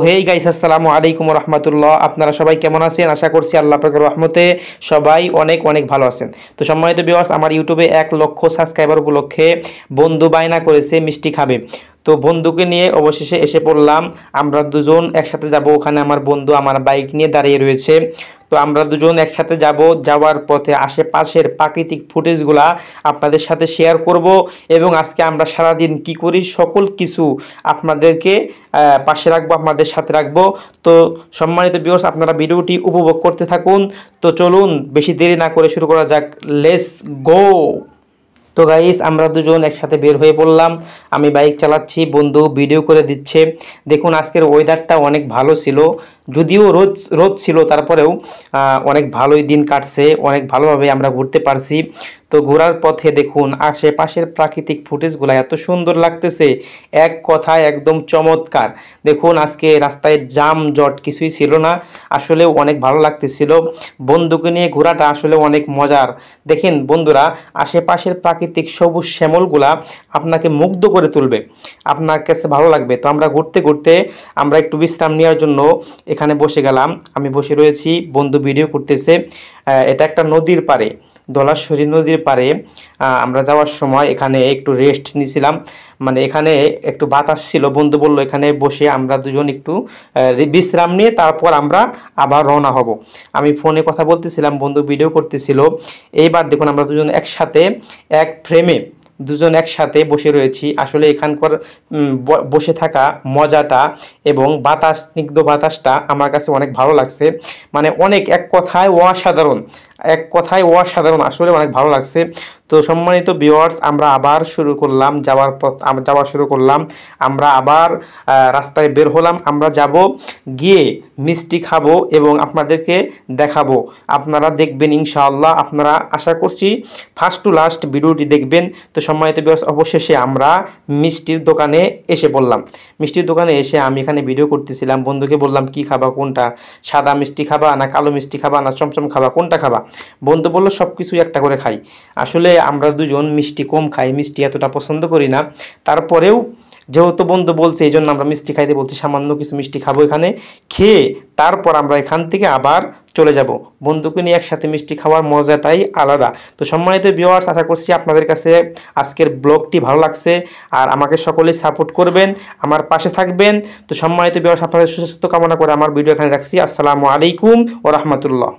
Hey guys, আসসালামু আলাইকুম রহমতুল্লাহ। আপনারা সবাই কেমন আছেন? আশা করছি আল্লাহ পাকের রহমতে সবাই অনেক অনেক ভালো আছেন। তো সম্মানিত ভিউয়ার্স, আমার ইউটিউবে 1 লক্ষ সাবস্ক্রাইবার উপলক্ষে বন্ধু বায়না করেছে মিষ্টি খাবে। তো বন্ধুকে নিয়ে অবশেষে এসে পড়লাম। আমরা দুজন একসাথে যাব। ওখানে আমার বন্ধু আমার বাইক নিয়ে দাঁড়িয়ে রয়েছে। তো আমরা দুজন একসাথে যাব। যাওয়ার পথে আশেপাশের প্রাকৃতিক ফুটেজগুলা আপনাদের সাথে শেয়ার করব এবং আজকে আমরা সারাদিন কি করি সকল কিছু আপনাদেরকে পাশে রাখবো, আপনাদের সাথে রাখবো। তো সম্মানিত ভিউয়ার্স, আপনারা ভিডিওটি উপভোগ করতে থাকুন। তো চলুন বেশি দেরি না করে শুরু করা যাক। Let's go. তো গাইস, আমরা দুজন একসাথে বের হয়ে পড়লাম। আমি বাইক চালাচ্ছি, বন্ধু ভিডিও করে দিচ্ছে। দেখুন আজকের ওয়েদারটা অনেক ভালো ছিল, যদিও রোদ রোদ ছিল, তারপরেও অনেক ভালোই দিন কাটছে, অনেক ভালোভাবে আমরা ঘুরতে পারছি। তো ঘোরার পথে দেখুন আশেপাশের প্রাকৃতিক ফুটেজগুলো এত সুন্দর লাগতেছে, এক কথায় একদম চমৎকার। দেখুন আজকে রাস্তায় জাম জট কিছুই ছিল না, আসলে অনেক ভালো লাগতেছিল। বন্ধুকে নিয়ে ঘোরাটা আসলে অনেক মজার। দেখেন বন্ধুরা, আশেপাশের প্রাকৃতিক সবুজ শ্যামলগুলা আপনাকে মুগ্ধ করে তুলবে, আপনার কাছে ভালো লাগবে। তো আমরা ঘুরতে ঘুরতে আমরা একটু বিশ্রাম নেওয়ার জন্য এখানে বসে গেলাম। আমি বসে রয়েছি, বন্ধু ভিডিও করতেছে। এটা একটা নদীর পাড়ে, ধলাশ্বরী নদীর পাড়ে। আমরা যাওয়ার সময় এখানে একটু রেস্ট নিয়েছিলাম, মানে এখানে একটু বাতাস ছিল। বন্ধু বললো এখানে বসে আমরা দুজন একটু বিশ্রাম নিয়ে তারপর আমরা আবার রওনা হব। আমি ফোনে কথা বলতেছিলাম, বন্ধু ভিডিও করতেছিল। এইবার দেখুন আমরা দুজন একসাথে এক ফ্রেমে দুজন একসাথে বসে রয়েছি। আসলে এখানকার বসে থাকা মজাটা এবং বাতাস, স্নিগ্ধ বাতাসটা আমার কাছে অনেক ভালো লাগছে। মানে অনেক, এক কথায় অসাধারণ, এক কথায় অসাধারণ, আসলে অনেক ভালো লাগছে। তো সম্মানিত ভিউয়ার্স, আমরা আবার শুরু করলাম যাওয়া শুরু করলাম। আমরা আবার রাস্তায় বের হলাম। আমরা যাব, গিয়ে মিষ্টি খাবো এবং আপনাদেরকে দেখাবো। আপনারা দেখবেন ইনশাআল্লাহ। আপনারা আশা করছি ফার্স্ট টু লাস্ট ভিডিওটি দেখবেন। তো সম্মানিত ভিউয়ার্স, অবশেষে আমরা মিষ্টির দোকানে এসে পড়লাম। মিষ্টির দোকানে এসে আমি এখানে ভিডিও করতেছিলাম। বন্ধুকে বললাম কি খাবা, কোনটা, সাদা মিষ্টি খাবা না কালো মিষ্টি খাবা না চমচম খাবা, কোনটা খাবা? বন্ধু বললো সব কিছুই একটা করে খাই। আসলে আমরা দুজন মিষ্টি কম খাই, মিষ্টি এতটা পছন্দ করি না। তারপরেও যেহেতু বন্ধু বলছে এই জন্য আমরা মিষ্টি খাইতে বলছি, সামান্য কিছু মিষ্টি খাবো এখানে, খেয়ে তারপর আমরা এখান থেকে আবার চলে যাব। বন্ধুকে নিয়ে একসাথে মিষ্টি খাওয়ার মজাটাই আলাদা। তো সম্মানিত ভিউয়ার্স, আশা করছি আপনাদের কাছে আজকের ব্লগটি ভালো লাগছে আর আমাকে সকলেই সাপোর্ট করবেন, আমার পাশে থাকবেন। তো সম্মানিত ভিউয়ার্স, আপনাদের সুস্বাস্থ্য কামনা করে আমার ভিডিও এখানে রাখছি। আসসালামু আলাইকুম ওয়া রাহমাতুল্লাহ।